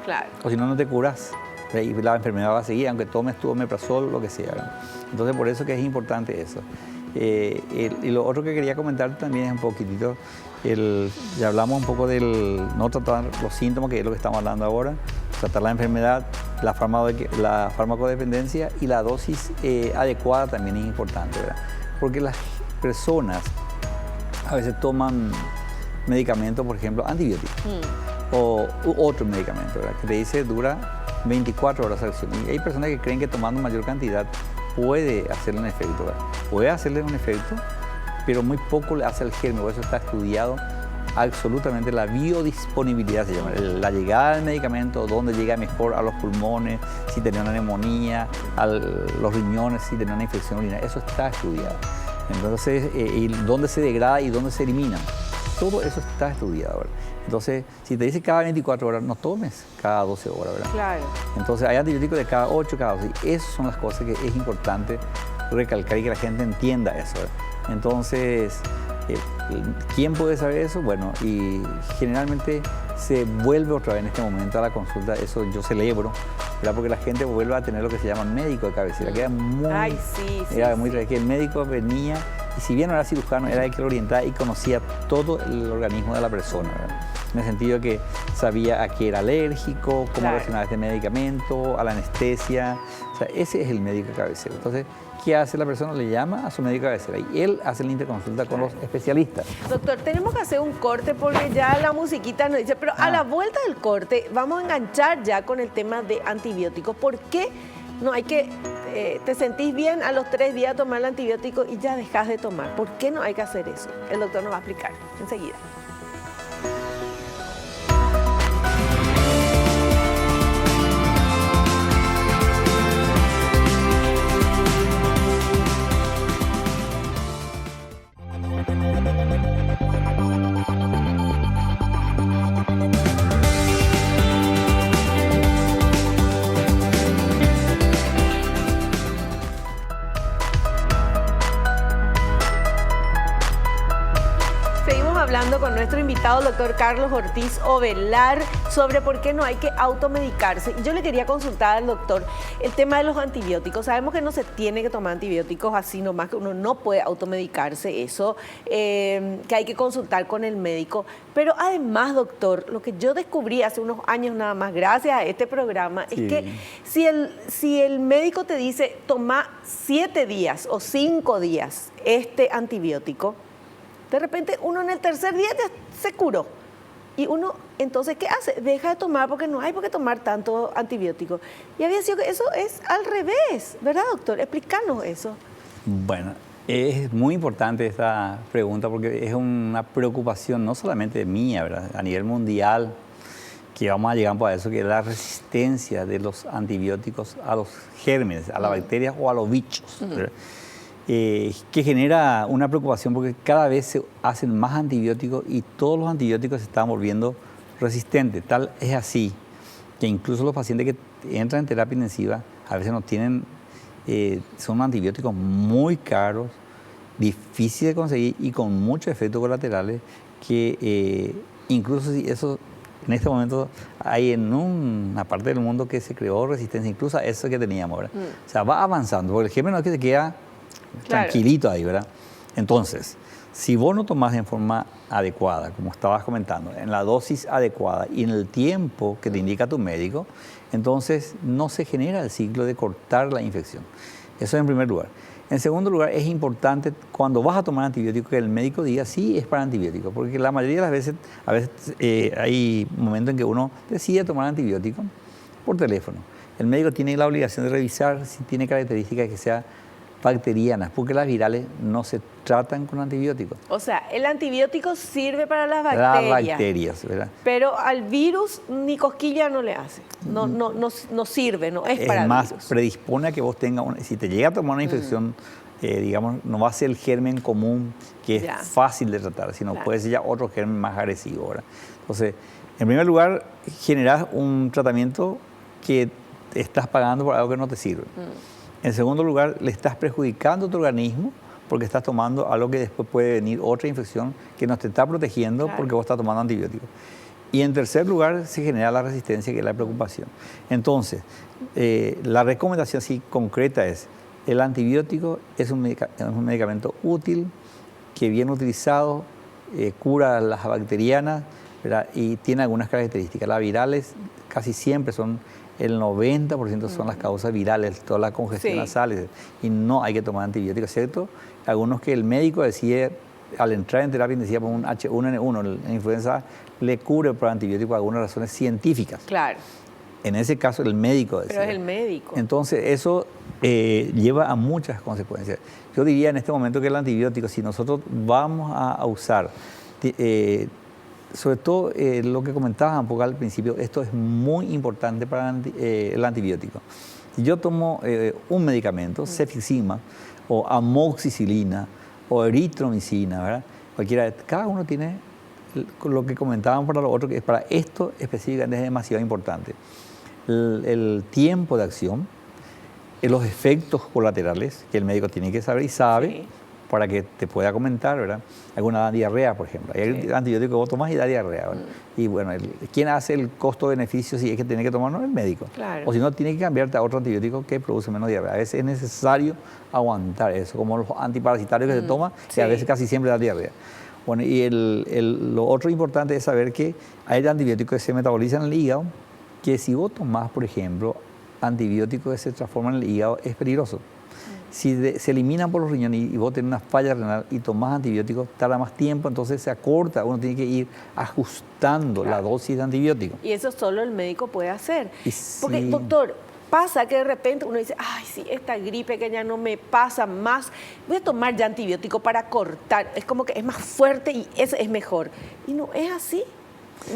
Claro. O si no, no te curas. Y la enfermedad va a seguir, aunque tomes tu omeprazol, lo que sea, ¿verdad? Entonces, por eso que es importante eso. Y lo otro que quería comentar también es un poquitito, ya hablamos un poco del no tratar los síntomas, que es lo que estamos hablando ahora, tratar la enfermedad, la farmacodependencia y la dosis adecuada también es importante, ¿verdad? Porque las personas a veces toman medicamentos, por ejemplo, antibióticos o otro medicamento, ¿verdad? Que te dice dura 24 horas de acción. Y hay personas que creen que tomando mayor cantidad puede hacerle un efecto, ¿verdad? Puede hacerle un efecto, pero muy poco le hace al germen. Por eso está estudiado absolutamente la biodisponibilidad, se llama, la llegada del medicamento, dónde llega mejor a los pulmones, si tenía una neumonía, a los riñones, si tenía una infección urinaria. Eso está estudiado. Entonces, y dónde se degrada y dónde se elimina. Todo eso está estudiado, ¿verdad? Entonces, si te dice cada 24 horas, no tomes cada 12 horas, ¿verdad? Claro. Entonces, hay antibióticos de cada 8, cada 12. Y esas son las cosas que es importante recalcar y que la gente entienda eso, ¿verdad? Entonces, ¿quién puede saber eso? Bueno, y generalmente se vuelve otra vez en este momento a la consulta, eso yo celebro, ¿verdad? Porque la gente vuelve a tener lo que se llama médico de cabecera, que era muy, Ay, sí, sí, era sí. muy que el médico venía y si bien no era cirujano, era el que lo orientaba y conocía todo el organismo de la persona, ¿verdad? En el sentido de que sabía a qué era alérgico, cómo Claro. reaccionaba este medicamento, a la anestesia, o sea, ese es el médico de cabecera. Entonces, ¿qué hace la persona? Le llama a su médico de cabecera y él hace la interconsulta con los especialistas. Doctor, tenemos que hacer un corte porque ya la musiquita nos dice, pero a la vuelta del corte vamos a enganchar ya con el tema de antibióticos. ¿Por qué no hay que, te sentís bien a los 3 días tomar el antibiótico y ya dejas de tomar? ¿Por qué no hay que hacer eso? El doctor nos va a explicar enseguida. Hablando con nuestro invitado, el doctor Carlos Ortiz Ovelar, sobre por qué no hay que automedicarse. Y yo le quería consultar al doctor el tema de los antibióticos. Sabemos que no se tiene que tomar antibióticos así nomás, que uno no puede automedicarse, eso, que hay que consultar con el médico. Pero además, doctor, lo que yo descubrí hace unos años nada más, gracias a este programa, Sí. es que si el médico te dice, toma 7 días o 5 días este antibiótico, de repente uno en el tercer día ya se curó. Y uno, entonces, ¿qué hace? Deja de tomar porque no hay por qué tomar tanto antibiótico. Y había sido que eso es al revés, ¿verdad, doctor? Explícanos eso. Bueno, es muy importante esta pregunta porque es una preocupación no solamente mía, ¿verdad? A nivel mundial, que vamos a llegar a eso, que es la resistencia de los antibióticos a los gérmenes, a las bacterias o a los bichos, ¿verdad? Que genera una preocupación porque cada vez se hacen más antibióticos y todos los antibióticos se están volviendo resistentes. Tal es así que incluso los pacientes que entran en terapia intensiva a veces no tienen, son antibióticos muy caros, difíciles de conseguir y con muchos efectos colaterales que incluso si esos En este momento hay en una parte del mundo que se creó resistencia incluso a eso que teníamos, ¿verdad? O sea, va avanzando, porque el germen no es que se queda tranquilito ahí, ¿verdad? Entonces, si vos no tomás en forma adecuada, como estabas comentando, en la dosis adecuada y en el tiempo que te indica tu médico, entonces no se genera el ciclo de cortar la infección. Eso en primer lugar. En segundo lugar, es importante cuando vas a tomar antibiótico que el médico diga sí es para antibiótico, porque la mayoría de las veces, hay momentos en que uno decide tomar antibiótico por teléfono. El médico tiene la obligación de revisar si tiene características que sean bacterianas, porque las virales no se tratan con antibióticos. O sea, el antibiótico sirve para las bacterias. Las bacterias, ¿verdad? Pero al virus ni cosquilla no le hace. No sirve, no es para el virus. Es virus. más, predispone a que vos tengas, si te llega a tomar una infección, digamos, no va a ser el germen común que es fácil de tratar, sino puede ser ya otro germen más agresivo, ¿verdad? Entonces, en primer lugar, generás un tratamiento que estás pagando por algo que no te sirve. En segundo lugar, le estás perjudicando a tu organismo porque estás tomando algo que después puede venir otra infección que no te está protegiendo porque vos estás tomando antibióticos. Y en tercer lugar, se genera la resistencia, que es la preocupación. Entonces, la recomendación así concreta es, el antibiótico es un medicamento útil, que bien utilizado cura las bacterianas, ¿verdad? Y tiene algunas características. Las virales casi siempre son... El 90% son las causas virales, toda la congestión nasal, y no hay que tomar antibióticos, ¿cierto? Algunos que el médico decide, al entrar en terapia, decía por un H1N1, la influenza le cubre por antibiótico por algunas razones científicas. Claro. En ese caso, el médico decide. Pero es el médico. Entonces, eso lleva a muchas consecuencias. Yo diría en este momento que el antibiótico, si nosotros vamos a usar... sobre todo lo que comentabas un poco al principio, esto es muy importante para el antibiótico. Si yo tomo un medicamento, cefixima, o amoxicilina, o eritromicina, ¿verdad? Cada uno tiene lo que comentaban para lo otro, que es para esto específicamente es demasiado importante. El tiempo de acción, los efectos colaterales que el médico tiene que saber y sabe, para que te pueda comentar, ¿verdad? Alguna diarrea, por ejemplo. Hay antibiótico que vos tomás y da diarrea, ¿verdad? Y bueno, ¿quién hace el costo-beneficio si es que tiene que tomarlo? El médico. Claro. O si no, tiene que cambiarte a otro antibiótico que produce menos diarrea. A veces es necesario aguantar eso, como los antiparasitarios que se toman, que a veces casi siempre da diarrea. Bueno, y lo otro importante es saber que hay antibióticos que se metabolizan en el hígado, que si vos tomás, por ejemplo, antibióticos que se transforman en el hígado, es peligroso. Si se eliminan por los riñones y vos tenés una falla renal y tomás antibióticos, tarda más tiempo, entonces se acorta, uno tiene que ir ajustando la dosis de antibióticos. Y eso solo el médico puede hacer. Porque, doctor, pasa que de repente uno dice, ay, sí, esta gripe que ya no me pasa más, voy a tomar ya antibiótico para cortar, es como que es más fuerte y eso es mejor. Y no es así,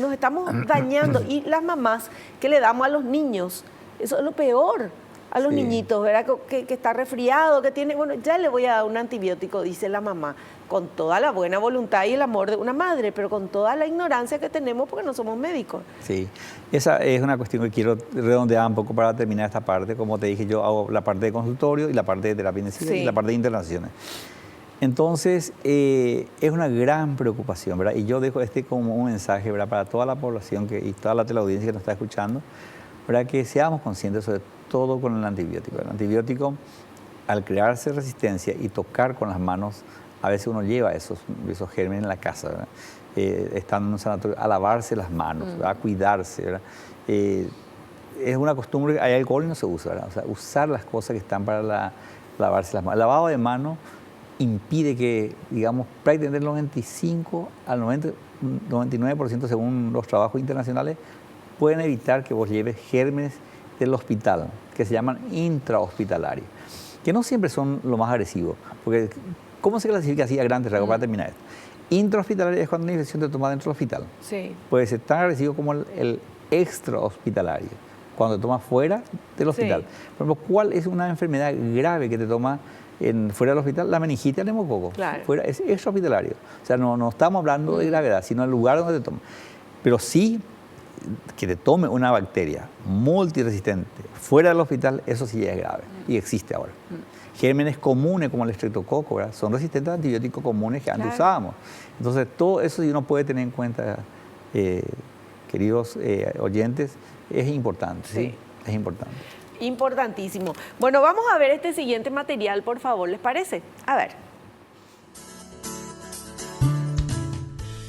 nos estamos dañando. Y las mamás que le damos a los niños, eso es lo peor. A los niñitos, ¿verdad? Que está resfriado, que tiene... Bueno, ya le voy a dar un antibiótico, dice la mamá, con toda la buena voluntad y el amor de una madre, pero con toda la ignorancia que tenemos porque no somos médicos. Sí, esa es una cuestión que quiero redondear un poco para terminar esta parte. Como te dije, yo hago la parte de consultorio y la parte de terapia intensiva y la parte de internaciones. Entonces, es una gran preocupación, ¿verdad? Y yo dejo como un mensaje, ¿verdad? Para toda la población y toda la teleaudiencia que nos está escuchando, ¿verdad? Que seamos conscientes sobre todo con el antibiótico. El antibiótico, al crearse resistencia y tocar con las manos, a veces uno lleva esos gérmenes en la casa, ¿verdad? Estando en un sanatorio, a lavarse las manos, a cuidarse, ¿verdad? Es una costumbre, hay alcohol y no se usa, ¿verdad? O sea, usar las cosas que están para lavarse las manos. El lavado de manos impide que, digamos, prácticamente el 95 al 99%, según los trabajos internacionales, pueden evitar que vos lleves gérmenes del hospital, que se llaman intrahospitalarios, que no siempre son lo más agresivos, porque ¿cómo se clasifica así a grandes rasgos para terminar esto? Intrahospitalario es cuando una infección te toma dentro del hospital. Sí. Puede ser tan agresivo como el extrahospitalario, cuando te toma fuera del hospital. Por ejemplo, ¿cuál es una enfermedad grave que te toma fuera del hospital? La meningitis al neumococo. Claro. Fuera, es extrahospitalario. O sea, no estamos hablando de gravedad, sino el lugar donde te toma. Pero sí, que te tome una bacteria multiresistente fuera del hospital, eso sí es grave y existe ahora. Gérmenes comunes como el estreptococo, ¿verdad? Son resistentes a antibióticos comunes que antes usábamos. Entonces, todo eso sí uno puede tener en cuenta queridos oyentes, es importante, ¿sí? Es importante. Importantísimo. Bueno, vamos a ver este siguiente material, por favor, ¿les parece? A ver.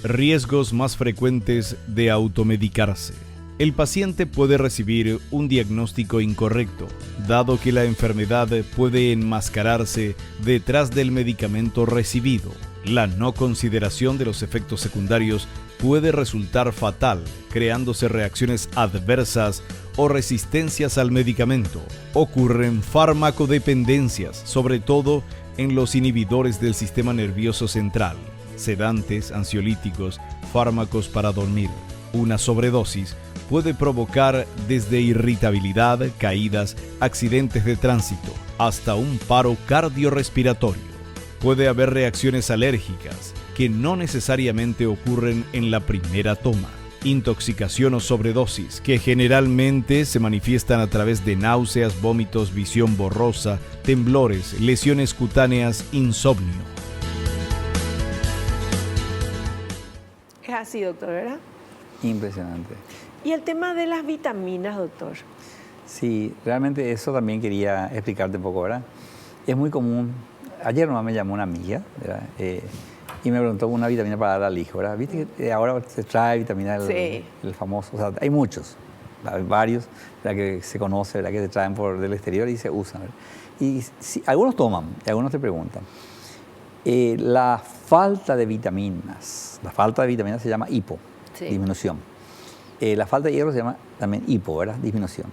Riesgos más frecuentes de automedicarse. El paciente puede recibir un diagnóstico incorrecto, dado que la enfermedad puede enmascararse detrás del medicamento recibido. La no consideración de los efectos secundarios puede resultar fatal, creándose reacciones adversas o resistencias al medicamento. Ocurren farmacodependencias, sobre todo en los inhibidores del sistema nervioso central, sedantes, ansiolíticos, fármacos para dormir. Una sobredosis puede provocar desde irritabilidad, caídas, accidentes de tránsito, hasta un paro cardiorrespiratorio. Puede haber reacciones alérgicas que no necesariamente ocurren en la primera toma. Intoxicación o sobredosis, que generalmente se manifiestan a través de náuseas, vómitos, visión borrosa, temblores, lesiones cutáneas, insomnio. Es así, doctor, ¿verdad? Impresionante. Y el tema de las vitaminas, doctor. Sí, realmente eso también quería explicarte un poco, ¿verdad? Es muy común. Ayer nomás me llamó una amiga, ¿verdad? Y me preguntó una vitamina para dar al hijo, ¿verdad? Viste que ahora se trae vitamina el famoso, o sea, hay muchos, hay varios, ¿verdad? Que se conoce, ¿verdad? Que se traen del exterior y se usan, ¿verdad? Y si, algunos toman, y algunos te preguntan. La falta de vitaminas se llama hipo, disminución. La falta de hierro se llama también hipo, ¿verdad? Disminución.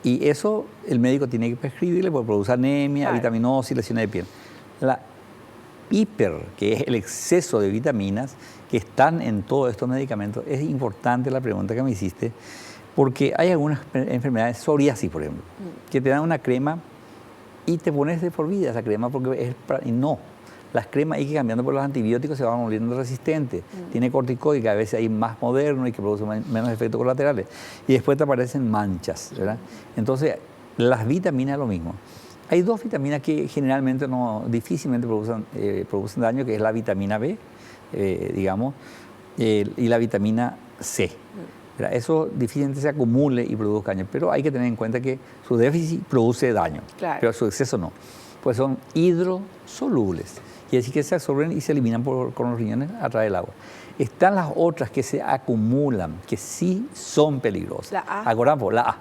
Y eso el médico tiene que prescribirle porque produce anemia, vitaminosis, lesiones de piel. La hiper, que es el exceso de vitaminas que están en todos estos medicamentos, es importante la pregunta que me hiciste, porque hay algunas enfermedades, psoriasis, por ejemplo, que te dan una crema y te pones de por vida esa crema porque y no. Las cremas hay que cambiando por los antibióticos se van volviendo resistentes. Tiene corticoides, a veces hay más moderno y que produce menos efectos colaterales. Y después te aparecen manchas, ¿verdad? Entonces, las vitaminas es lo mismo. Hay dos vitaminas que generalmente difícilmente producen daño, que es la vitamina B, digamos, y la vitamina C. ¿Verdad? Eso difícilmente se acumule y produzca daño, pero hay que tener en cuenta que su déficit produce daño, pero su exceso no. Pues son hidrosolubles. Quiere decir que se absorben y se eliminan con los riñones a través del agua. Están las otras que se acumulan, que sí son peligrosas. La A. Acordamos, la A.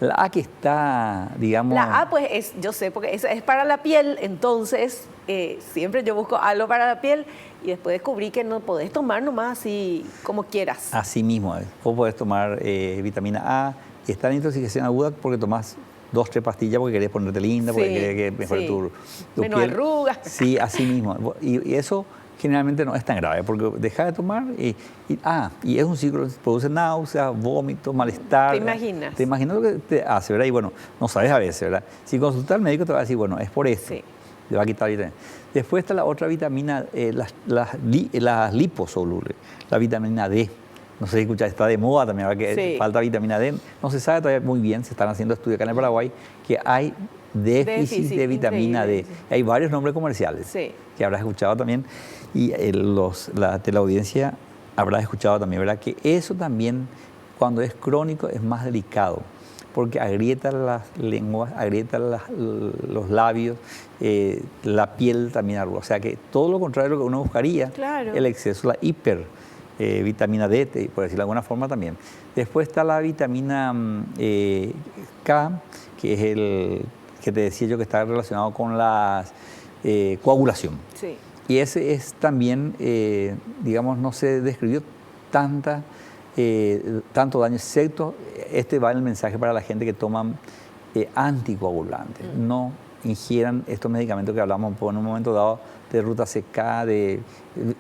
La A que está, digamos... La A, pues, yo sé, porque esa es para la piel, entonces siempre yo busco algo para la piel y después descubrí que no podés tomar nomás así como quieras. Así mismo, vos podés tomar vitamina A, y está en intoxicación aguda porque tomás 2, 3 pastillas porque querés ponerte linda, porque querés que mejore tu menos piel. arrugas. Sí, así mismo. Y eso generalmente no es tan grave, porque deja de tomar y es un ciclo, produce náuseas, vómitos, malestar. ¿Te imaginas? Te imaginas lo que te hace, ¿verdad? Y bueno, no sabes a veces, ¿verdad? Si consultas al médico te va a decir, bueno, es por eso. Le va a quitar vitamina. Después está la otra vitamina, las liposolubles, la vitamina D. No sé si escuchar, está de moda también, ahora que falta vitamina D. No se sabe todavía muy bien, se están haciendo estudios acá en el Paraguay, que hay déficit de vitamina D. Hay varios nombres comerciales que habrás escuchado también, y la teleaudiencia habrá escuchado también, ¿verdad? Que eso también, cuando es crónico, es más delicado, porque agrieta las lenguas, agrieta los labios, la piel también arruga. O sea que todo lo contrario de lo que uno buscaría, el exceso, la vitamina D, por decirlo de alguna forma también. Después está la vitamina K, que es el que te decía yo que está relacionado con la coagulación. Y ese es también, digamos, no se describió tanto daño, excepto va el mensaje para la gente que toman anticoagulantes. No ingieran estos medicamentos que hablamos en un momento dado de ruta CK, de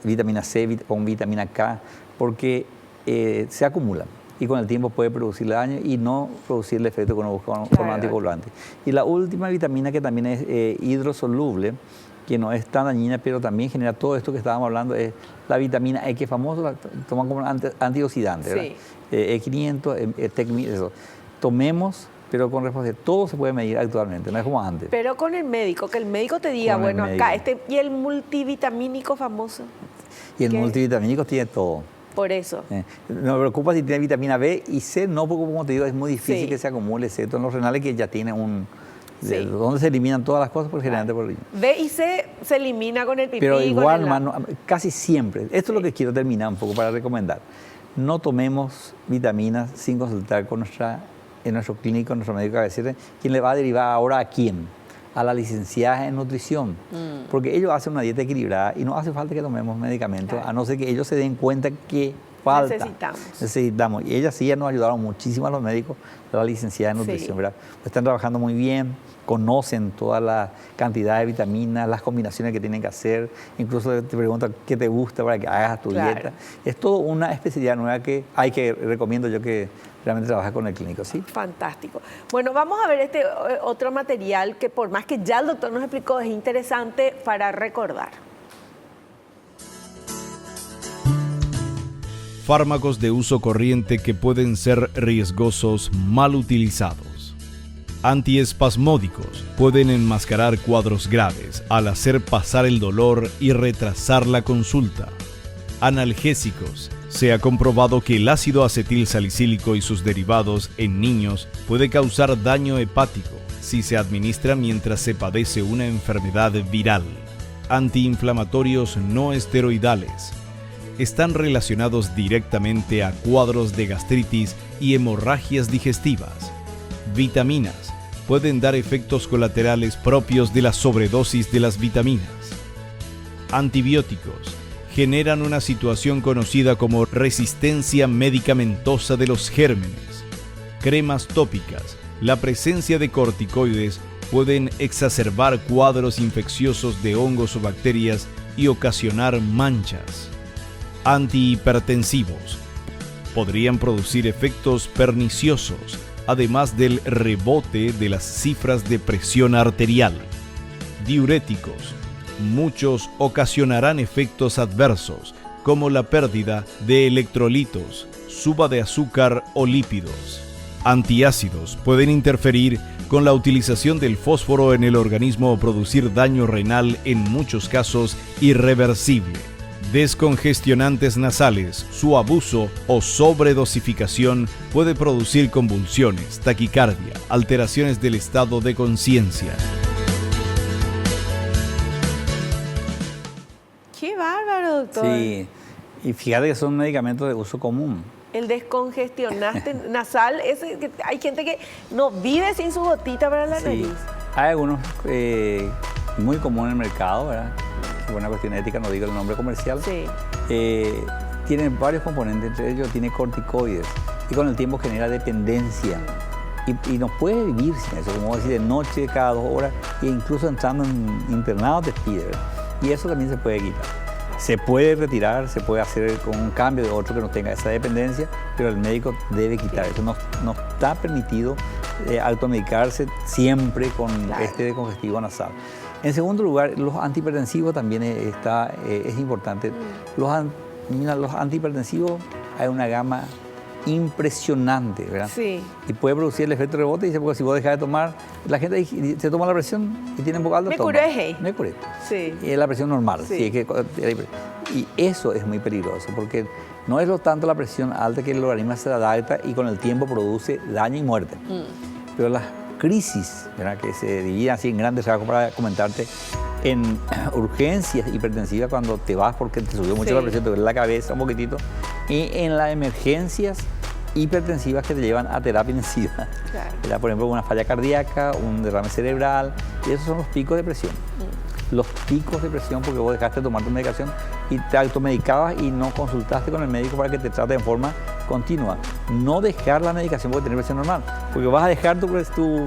vitamina C con vitamina K, porque se acumulan y con el tiempo puede producirle daño y no producir el efecto que uno busca con los anticoagulantes. Y la última vitamina que también es hidrosoluble, que no es tan dañina, pero también genera todo esto que estábamos hablando, es la vitamina E, que es famoso, la toman como antioxidante, ¿verdad? E500, TEC1000, eso. Tomemos, pero con responsabilidad. Todo se puede medir actualmente, no es como antes. Pero con el médico, que el médico te diga, bueno, acá, y el multivitamínico famoso. Y el multivitamínico tiene todo. Por eso. No me preocupa si tiene vitamina B y C, no, porque como te digo, es muy difícil que se acumule, excepto en los renales que ya tiene un... donde se eliminan todas las cosas, pues generalmente por riñón. B y C se elimina con el pipí. Pero igual, con casi siempre, esto es lo que quiero terminar un poco para recomendar. No tomemos vitaminas sin consultar con nuestro clínico, nuestro médico de cabecera, quien le va a derivar ahora a quién, a la licenciada en nutrición, porque ellos hacen una dieta equilibrada y no hace falta que tomemos medicamentos, a no ser que ellos se den cuenta que falta. Necesitamos. Y ellas sí ya nos ayudaron muchísimo a los médicos, a la licenciada en nutrición, ¿verdad? Están trabajando muy bien, conocen toda la cantidad de vitaminas, las combinaciones que tienen que hacer, incluso te preguntan qué te gusta para que hagas tu dieta. Es toda una especialidad nueva que recomiendo yo que realmente trabaja con el clínico, ¿sí? Fantástico. Bueno, vamos a ver este otro material que por más que ya el doctor nos explicó, es interesante para recordar. Fármacos de uso corriente que pueden ser riesgosos mal utilizados. Antiespasmódicos pueden enmascarar cuadros graves al hacer pasar el dolor y retrasar la consulta. Analgésicos. Se ha comprobado que el ácido acetil salicílico y sus derivados en niños puede causar daño hepático si se administra mientras se padece una enfermedad viral. Antiinflamatorios no esteroidales. Están relacionados directamente a cuadros de gastritis y hemorragias digestivas. Vitaminas pueden dar efectos colaterales propios de la sobredosis de las vitaminas. Antibióticos generan una situación conocida como resistencia medicamentosa de los gérmenes. Cremas tópicas. La presencia de corticoides pueden exacerbar cuadros infecciosos de hongos o bacterias y ocasionar manchas. Antihipertensivos. Podrían producir efectos perniciosos, además del rebote de las cifras de presión arterial. Diuréticos. Muchos ocasionarán efectos adversos, como la pérdida de electrolitos, suba de azúcar o lípidos. Antiácidos pueden interferir con la utilización del fósforo en el organismo o producir daño renal, en muchos casos irreversible. Descongestionantes nasales, su abuso o sobredosificación puede producir convulsiones, taquicardia, alteraciones del estado de conciencia. ¡Qué bárbaro, doctor! Sí, y fíjate que son medicamentos de uso común. El descongestionante nasal, hay gente que no vive sin su gotita para la nariz. Hay algunos muy comunes en el mercado, ¿verdad? Por una cuestión ética, no digo el nombre comercial. Tienen varios componentes, entre ellos tiene corticoides y con el tiempo genera dependencia. Y no puede vivir sin eso, como decir, de noche, cada 2 horas, e incluso entrando en internado te pide, ¿verdad? Y eso también se puede quitar. Se puede retirar, se puede hacer con un cambio de otro que no tenga esa dependencia, pero el médico debe quitar eso. No está permitido automedicarse siempre con este descongestivo nasal. En segundo lugar, los antihipertensivos también es importante. Los antihipertensivos hay una gama impresionante, ¿verdad? Sí. Y puede producir el efecto rebote, y porque si vos dejas de tomar, la gente se toma la presión y tiene un poco alto. Me curé. Sí. Y es la presión normal. Sí. Y eso es muy peligroso, porque no es lo tanto la presión alta que el organismo se adapta y con el tiempo produce daño y muerte. Pero las crisis, ¿verdad?, que se dividen así en grandes rasgos, para comentarte, en urgencias hipertensivas cuando te vas porque te subió mucho la presión, te duele la cabeza un poquitito, y en las emergencias hipertensivas que te llevan a terapia intensiva. Claro. Por ejemplo, una falla cardíaca, un derrame cerebral, y esos son los picos de presión. Los picos de presión porque vos dejaste de tomar tu medicación y te automedicabas y no consultaste con el médico para que te trate de forma continua. No dejar la medicación porque tener presión normal, porque vas a dejar tu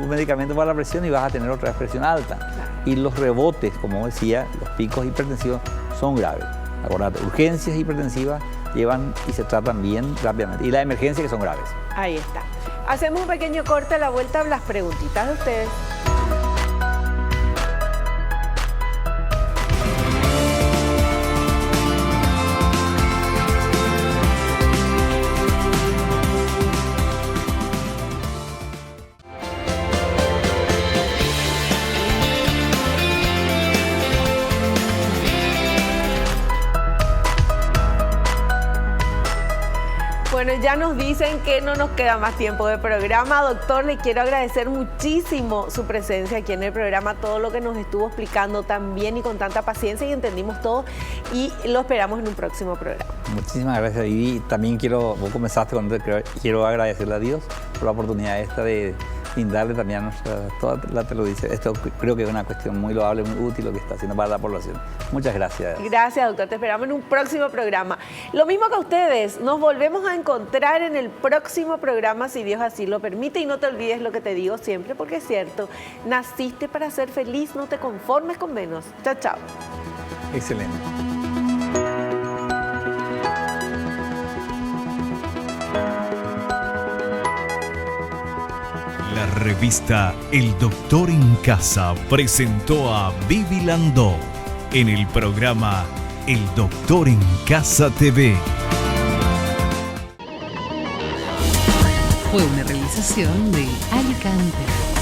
medicamento para la presión y vas a tener otra vez presión alta. Y los rebotes, como decía, los picos hipertensivos son graves. Acordate, urgencias hipertensivas llevan y se tratan bien rápidamente. Y las emergencias que son graves. Ahí está. Hacemos un pequeño corte, a la vuelta las preguntitas de ustedes. ya nos dicen que no nos queda más tiempo de programa. Doctor, le quiero agradecer muchísimo su presencia aquí en el programa, todo lo que nos estuvo explicando tan bien y con tanta paciencia, y entendimos todo, y lo esperamos en un próximo programa. Muchísimas gracias, Vivi. También vos comenzaste con quiero agradecerle a Dios por la oportunidad esta de brindarle también a toda la televisión. Esto creo que es una cuestión muy loable, muy útil lo que está haciendo para la población. Muchas gracias. Gracias, doctor. Te esperamos en un próximo programa. Lo mismo que a ustedes, nos volvemos a encontrar en el próximo programa, si Dios así lo permite. Y no te olvides lo que te digo siempre, porque es cierto, naciste para ser feliz, no te conformes con menos. Chao, chao. Excelente. La revista El Doctor en Casa presentó a Vivi Landó en el programa El Doctor en Casa TV. Fue una realización de Alicante.